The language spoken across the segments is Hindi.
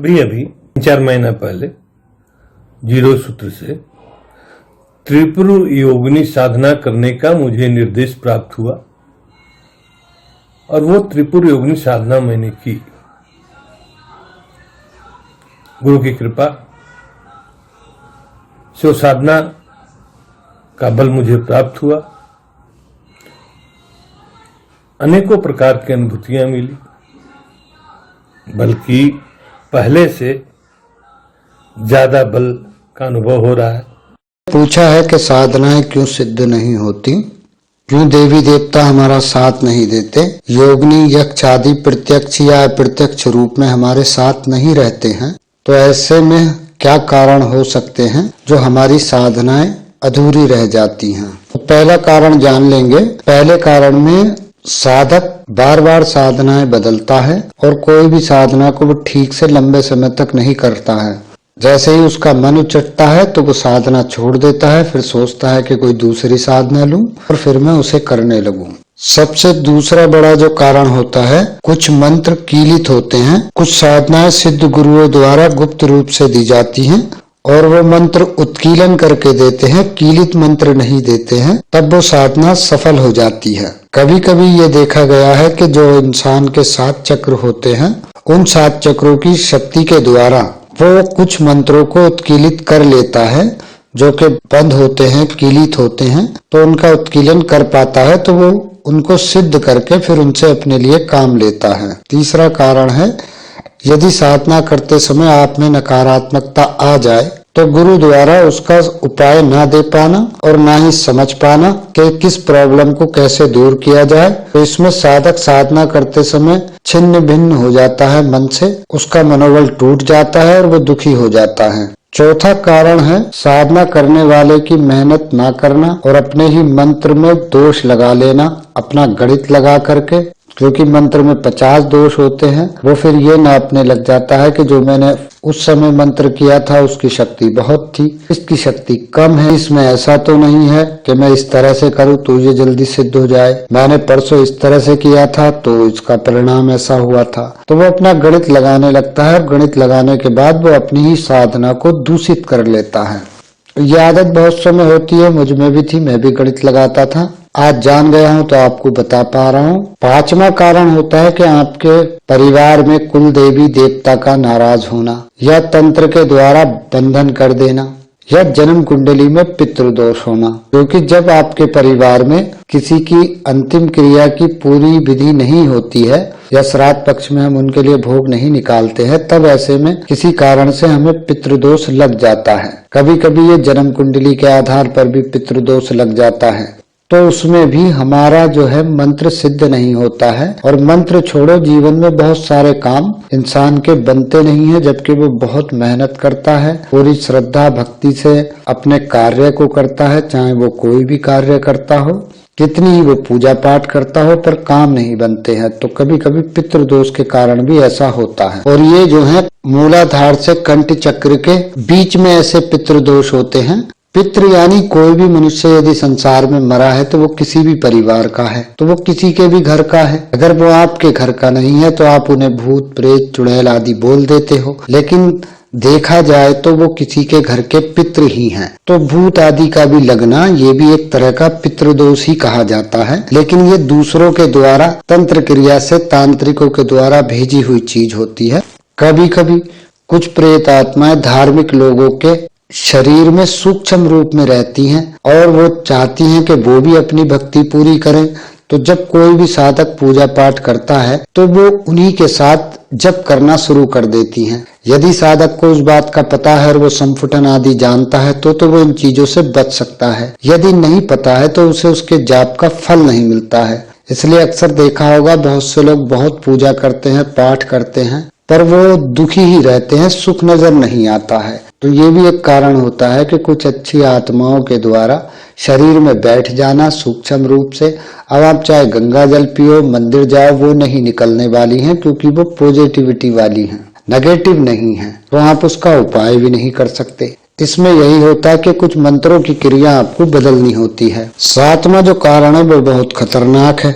अभी 4 महीना पहले जीरो सूत्र से त्रिपुर योगिनी साधना करने का मुझे निर्देश प्राप्त हुआ और वो त्रिपुर योगिनी साधना मैंने की। गुरु की कृपा से वो साधना का बल मुझे प्राप्त हुआ। अनेकों प्रकार की अनुभूतियां मिली, बल्कि पहले से ज्यादा बल का अनुभव हो रहा है। पूछा है कि साधनाएं क्यों सिद्ध नहीं होती, क्यों देवी देवता हमारा साथ नहीं देते, योगिनी यक्ष आदि प्रत्यक्ष या अप्रत्यक्ष रूप में हमारे साथ नहीं रहते हैं, तो ऐसे में क्या कारण हो सकते हैं जो हमारी साधनाएं अधूरी रह जाती हैं। तो पहला कारण जान लेंगे। पहले कारण में साधक बार बार साधनाएं बदलता है और कोई भी साधना को वो ठीक से लंबे समय तक नहीं करता है। जैसे ही उसका मन उचटता है तो वो साधना छोड़ देता है, फिर सोचता है कि कोई दूसरी साधना लूं और फिर मैं उसे करने लगूं। सबसे दूसरा बड़ा जो कारण होता है, कुछ मंत्र कीलित होते हैं। कुछ साधनाएं सिद्ध गुरुओं द्वारा गुप्त रूप से दी जाती हैं और वो मंत्र उत्कीलन करके देते हैं, कीलित मंत्र नहीं देते हैं, तब वो साधना सफल हो जाती है। कभी कभी ये देखा गया है कि जो इंसान के 7 चक्र होते हैं, उन 7 चक्रों की शक्ति के द्वारा वो कुछ मंत्रों को उत्कीलित कर लेता है जो कि बंद होते हैं, कीलित होते हैं, तो उनका उत्कीलन कर पाता है, तो वो उनको सिद्ध करके फिर उनसे अपने लिए काम लेता है। तीसरा कारण है, यदि साधना करते समय आप में नकारात्मकता आ जाए तो गुरु द्वारा उसका उपाय ना दे पाना और ना ही समझ पाना कि किस प्रॉब्लम को कैसे दूर किया जाए, तो इसमें साधक साधना करते समय छिन्न भिन्न हो जाता है मन से, उसका मनोबल टूट जाता है और वो दुखी हो जाता है। चौथा कारण है साधना करने वाले की मेहनत ना करना और अपने ही मंत्र में दोष लगा लेना, अपना गणित लगा करके, क्योंकि मंत्र में 50 दोष होते हैं। वो फिर ये नापने लग जाता है कि जो मैंने उस समय मंत्र किया था उसकी शक्ति बहुत थी, इसकी शक्ति कम है, इसमें ऐसा तो नहीं है कि मैं इस तरह से करूं तो ये जल्दी सिद्ध हो जाए, मैंने परसों इस तरह से किया था तो इसका परिणाम ऐसा हुआ था। तो वो अपना गणित लगाने लगता है और गणित लगाने के बाद वो अपनी ही साधना को दूषित कर लेता है। ये आदत बहुत समय होती है, मुझ में भी थी, मैं भी गणित लगाता था। आज जान गया हूं तो आपको बता पा रहा हूं। 5वां कारण होता है कि आपके परिवार में कुल देवी देवता का नाराज होना या तंत्र के द्वारा बंधन कर देना या जन्म कुंडली में पितृदोष होना। क्योंकि जब आपके परिवार में किसी की अंतिम क्रिया की पूरी विधि नहीं होती है या श्राद्ध पक्ष में हम उनके लिए भोग नहीं निकालते हैं, तब ऐसे में किसी कारण से हमें पितृदोष लग जाता है। कभी कभी ये जन्म कुंडली के आधार पर भी पितृदोष लग जाता है, तो उसमें भी हमारा जो है मंत्र सिद्ध नहीं होता है। और मंत्र छोड़ो, जीवन में बहुत सारे काम इंसान के बनते नहीं है, जबकि वो बहुत मेहनत करता है, पूरी श्रद्धा भक्ति से अपने कार्य को करता है, चाहे वो कोई भी कार्य करता हो, कितनी ही वो पूजा पाठ करता हो, पर काम नहीं बनते हैं। तो कभी कभी पितृदोष के कारण भी ऐसा होता है। और ये जो है मूलाधार से कंठ चक्र के बीच में ऐसे पितृदोष होते हैं। पितृ यानी कोई भी मनुष्य यदि संसार में मरा है तो वो किसी भी परिवार का है, तो वो किसी के भी घर का है। अगर वो आपके घर का नहीं है तो आप उन्हें भूत प्रेत चुड़ैल आदि बोल देते हो, लेकिन देखा जाए तो वो किसी के घर के पितृ ही हैं। तो भूत आदि का भी लगना ये भी एक तरह का पितृदोष ही कहा जाता है, लेकिन ये दूसरों के द्वारा तंत्र क्रिया से तांत्रिकों के द्वारा भेजी हुई चीज होती है। कभी कभी कुछ प्रेत आत्माएं धार्मिक लोगों के शरीर में सूक्ष्म रूप में रहती हैं और वो चाहती हैं कि वो भी अपनी भक्ति पूरी करें। तो जब कोई भी साधक पूजा पाठ करता है तो वो उन्हीं के साथ जप करना शुरू कर देती हैं। यदि साधक को उस बात का पता है और वो संपुटन आदि जानता है तो वो इन चीजों से बच सकता है। यदि नहीं पता है तो उसे उसके जाप का फल नहीं मिलता है। इसलिए अक्सर देखा होगा बहुत से लोग बहुत पूजा करते हैं, पाठ करते हैं, पर वो दुखी ही रहते हैं, सुख नजर नहीं आता है। तो ये भी एक कारण होता है कि कुछ अच्छी आत्माओं के द्वारा शरीर में बैठ जाना सूक्ष्म रूप से। अब आप चाहे गंगा जल पियो, मंदिर जाओ, वो नहीं निकलने वाली हैं, क्योंकि वो पॉजिटिविटी वाली हैं, नेगेटिव नहीं है, तो आप उसका उपाय भी नहीं कर सकते। इसमें यही होता है कि कुछ मंत्रों की क्रिया आपको बदलनी होती है। 7वां जो कारण है वो बहुत खतरनाक है,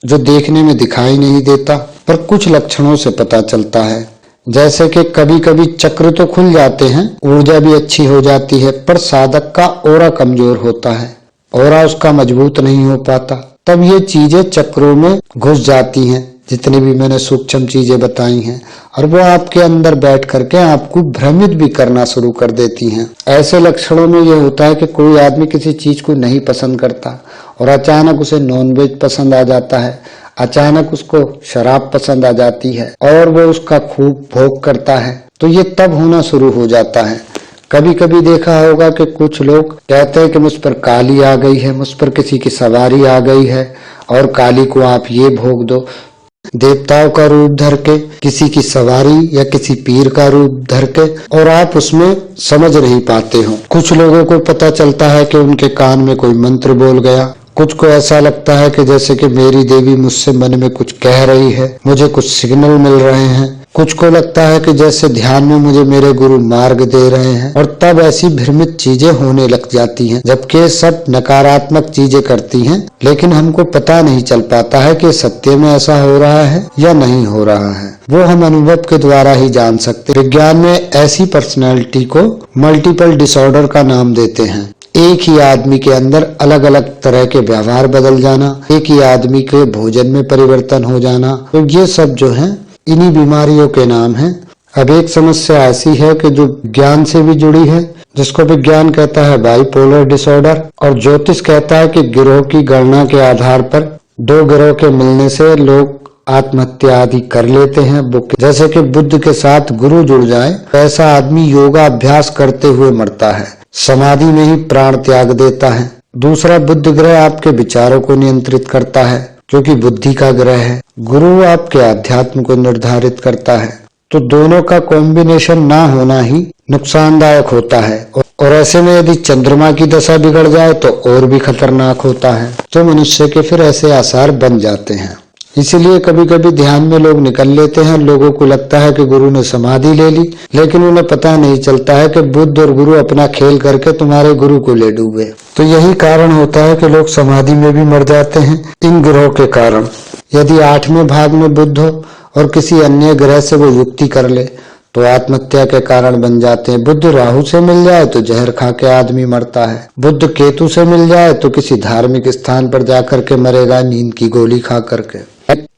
जो देखने में दिखाई नहीं देता पर कुछ लक्षणों से पता चलता है। जैसे कि कभी कभी चक्र तो खुल जाते हैं, ऊर्जा भी अच्छी हो जाती है, पर साधक का ऑरा कमजोर होता है, ऑरा उसका मजबूत नहीं हो पाता। तब ये चीजें चक्रों में घुस जाती हैं, जितनी भी मैंने सूक्ष्म चीजें बताई हैं, और वो आपके अंदर बैठ करके आपको भ्रमित भी करना शुरू कर देती हैं। ऐसे लक्षणों में ये होता है कि कोई आदमी किसी चीज को नहीं पसंद करता और अचानक उसे नॉनवेज पसंद आ जाता है, अचानक उसको शराब पसंद आ जाती है और वो उसका खूब भोग करता है, तो ये तब होना शुरू हो जाता है। कभी कभी देखा होगा कि कुछ लोग कहते हैं कि मुझ पर काली आ गई है, मुझ पर किसी की सवारी आ गई है और काली को आप ये भोग दो। देवताओं का रूप धर के, किसी की सवारी या किसी पीर का रूप धर के, और आप उसमें समझ नहीं पाते हो। कुछ लोगों को पता चलता है कि उनके कान में कोई मंत्र बोल गया, कुछ को ऐसा लगता है कि जैसे कि मेरी देवी मुझसे मन में कुछ कह रही है, मुझे कुछ सिग्नल मिल रहे हैं, कुछ को लगता है कि जैसे ध्यान में मुझे मेरे गुरु मार्ग दे रहे हैं, और तब ऐसी भ्रमित चीजें होने लग जाती हैं, जबकि सब नकारात्मक चीजें करती हैं, लेकिन हमको पता नहीं चल पाता है कि सत्य में ऐसा हो रहा है या नहीं हो रहा है। वो हम अनुभव के द्वारा ही जान सकते। विज्ञान में ऐसी पर्सनैलिटी को मल्टीपल डिसऑर्डर का नाम देते हैं। एक ही आदमी के अंदर अलग अलग तरह के व्यवहार बदल जाना, एक ही आदमी के भोजन में परिवर्तन हो जाना, तो ये सब जो है इन्हीं बीमारियों के नाम हैं। अब एक समस्या ऐसी है कि जो ज्ञान से भी जुड़ी है, जिसको विज्ञान कहता है बाइपोलर डिसऑर्डर, और ज्योतिष कहता है कि गिरोह की गणना के आधार पर दो गिरोह के मिलने से लोग आत्महत्या आदि कर लेते हैं। जैसे कि बुद्ध के साथ गुरु जुड़ जाए, ऐसा आदमी योगा अभ्यास करते हुए मरता है, समाधि में ही प्राण त्याग देता है। दूसरा, बुद्ध ग्रह आपके विचारों को नियंत्रित करता है, क्योंकि बुद्धि का ग्रह है। गुरु आपके अध्यात्म को निर्धारित करता है। तो दोनों का कॉम्बिनेशन ना होना ही नुकसानदायक होता है, और ऐसे में यदि चंद्रमा की दशा बिगड़ जाए तो और भी खतरनाक होता है। तो मनुष्य के फिर ऐसे आसार बन जाते हैं। इसीलिए कभी कभी ध्यान में लोग निकल लेते हैं, लोगों को लगता है कि गुरु ने समाधि ले ली, लेकिन उन्हें पता नहीं चलता है कि बुद्ध और गुरु अपना खेल करके तुम्हारे गुरु को ले डूबे। तो यही कारण होता है कि लोग समाधि में भी मर जाते हैं, इन ग्रहों के कारण। यदि 8वें भाग में बुद्ध हो और किसी अन्य ग्रह से वो युक्ति कर ले तो आत्महत्या के कारण बन जाते हैं। बुद्ध राहु से मिल जाए तो जहर खा के आदमी मरता है, बुद्ध केतु से मिल जाए तो किसी धार्मिक स्थान पर जाकर के मरेगा, नींद की गोली खा करके।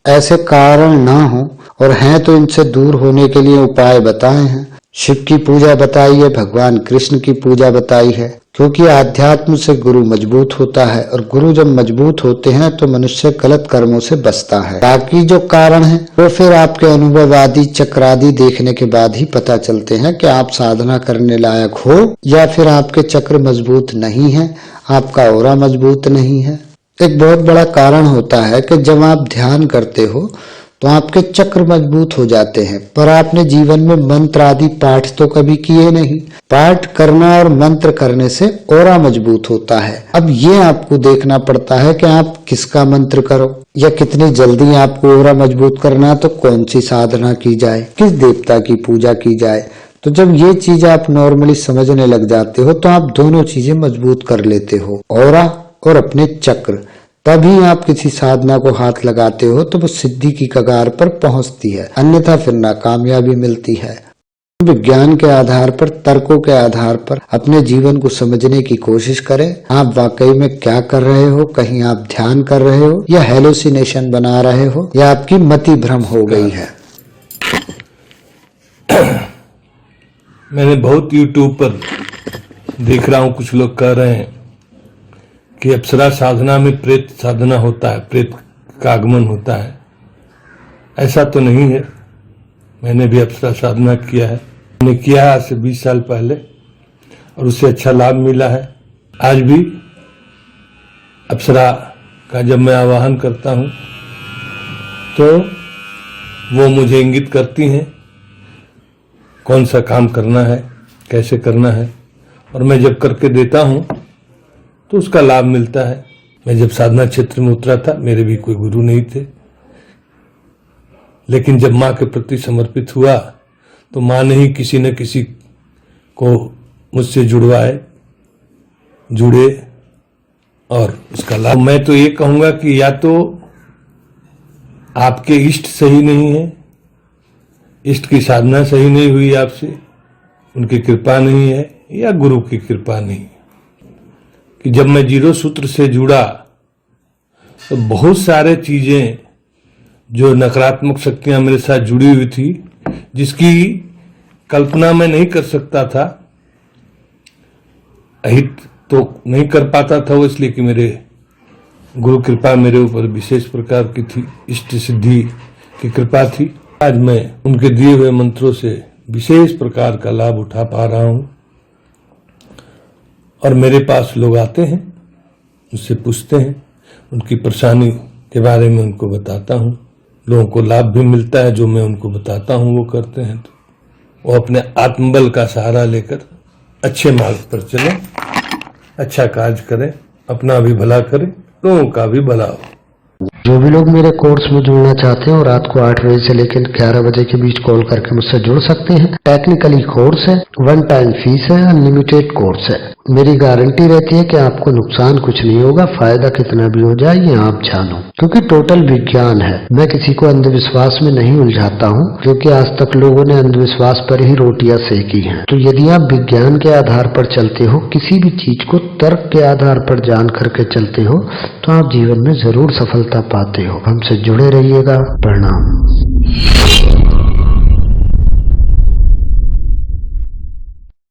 ऐसे कारण ना हो और हैं तो इनसे दूर होने के लिए उपाय बताए हैं। शिव की पूजा बताई है, भगवान कृष्ण की पूजा बताई है, क्योंकि आध्यात्म से गुरु मजबूत होता है, और गुरु जब मजबूत होते हैं तो मनुष्य गलत कर्मों से बचता है। बाकी जो कारण है वो फिर आपके अनुभव आदि चक्र आदि देखने के बाद ही पता चलते हैं कि आप साधना करने लायक हो या फिर आपके चक्र मजबूत नहीं है, आपका ऑरा मजबूत नहीं है। एक बहुत बड़ा कारण होता है कि जब आप ध्यान करते हो तो आपके चक्र मजबूत हो जाते हैं, पर आपने जीवन में मंत्र आदि पाठ तो कभी किए नहीं। पाठ करना और मंत्र करने से ऑरा मजबूत होता है। अब ये आपको देखना पड़ता है कि आप किसका मंत्र करो या कितनी जल्दी आपको ऑरा मजबूत करना, तो कौन सी साधना की जाए, किस देवता की पूजा की जाए। तो जब ये चीज आप नॉर्मली समझने लग जाते हो तो आप दोनों चीजें मजबूत कर लेते हो, ऑरा और अपने चक्र। तभी आप किसी साधना को हाथ लगाते हो तो वो सिद्धि की कगार पर पहुंचती है, अन्यथा फिर नाकामयाबी मिलती है। विज्ञान के आधार पर, तर्कों के आधार पर अपने जीवन को समझने की कोशिश करें। आप वाकई में क्या कर रहे हो, कहीं आप ध्यान कर रहे हो या हेलुसिनेशन बना रहे हो या आपकी मति भ्रम हो गई है। मैंने बहुत यूट्यूब पर देख रहा हूं, कुछ लोग कह रहे हैं कि अप्सरा साधना में प्रेत साधना होता है, प्रेत का आगमन होता है। ऐसा तो नहीं है। मैंने भी अप्सरा साधना किया है, मैंने किया है आज से 20 साल पहले, और उससे अच्छा लाभ मिला है। आज भी अप्सरा का जब मैं आवाहन करता हूं तो वो मुझे इंगित करती हैं कौन सा काम करना है, कैसे करना है, और मैं जब करके देता हूं तो उसका लाभ मिलता है। मैं जब साधना क्षेत्र में उतरा था, मेरे भी कोई गुरु नहीं थे, लेकिन जब माँ के प्रति समर्पित हुआ तो माँ ने ही किसी न किसी को मुझसे जुड़े और उसका लाभ। मैं तो ये कहूंगा कि या तो आपके इष्ट सही नहीं है इष्ट की साधना सही नहीं हुई आपसे, उनकी कृपा नहीं है या गुरु की कृपा नहीं, कि जब मैं जीरो सूत्र से जुड़ा तो बहुत सारे चीजें जो नकारात्मक शक्तियां मेरे साथ जुड़ी हुई थी, जिसकी कल्पना मैं नहीं कर सकता था, अहित तो नहीं कर पाता था वो, इसलिए कि मेरे गुरु कृपा मेरे ऊपर विशेष प्रकार की थी, इष्ट सिद्धि की कृपा थी। आज मैं उनके दिए हुए मंत्रों से विशेष प्रकार का लाभ उठा पा रहा हूं और मेरे पास लोग आते हैं, मुझसे पूछते हैं, उनकी परेशानी के बारे में उनको बताता हूं, लोगों को लाभ भी मिलता है, जो मैं उनको बताता हूं वो करते हैं, तो वो अपने आत्मबल का सहारा लेकर अच्छे मार्ग पर चलें, अच्छा कार्य करें, अपना भी भला करें, लोगों का भी भला हो। जो भी लोग मेरे कोर्स में जुड़ना चाहते हैं वो रात को 8 बजे से लेकर 11 बजे के बीच कॉल करके मुझसे जुड़ सकते हैं। टेक्निकली कोर्स है, 1 टाइम फीस है, अनलिमिटेड कोर्स है। मेरी गारंटी रहती है कि आपको नुकसान कुछ नहीं होगा, फायदा कितना भी हो जाए ये आप जानो, क्योंकि टोटल विज्ञान है। मैं किसी को अंधविश्वास में नहीं उलझाता हूँ, क्योंकि आज तक लोगों ने अंधविश्वास पर ही रोटियां सेकी हैं। तो यदि आप विज्ञान के आधार पर चलते हो, किसी भी चीज को तर्क के आधार पर जान करके चलते हो, तो आप जीवन में जरूर सफलता पाते हो। हमसे जुड़े रहिएगा। प्रणाम।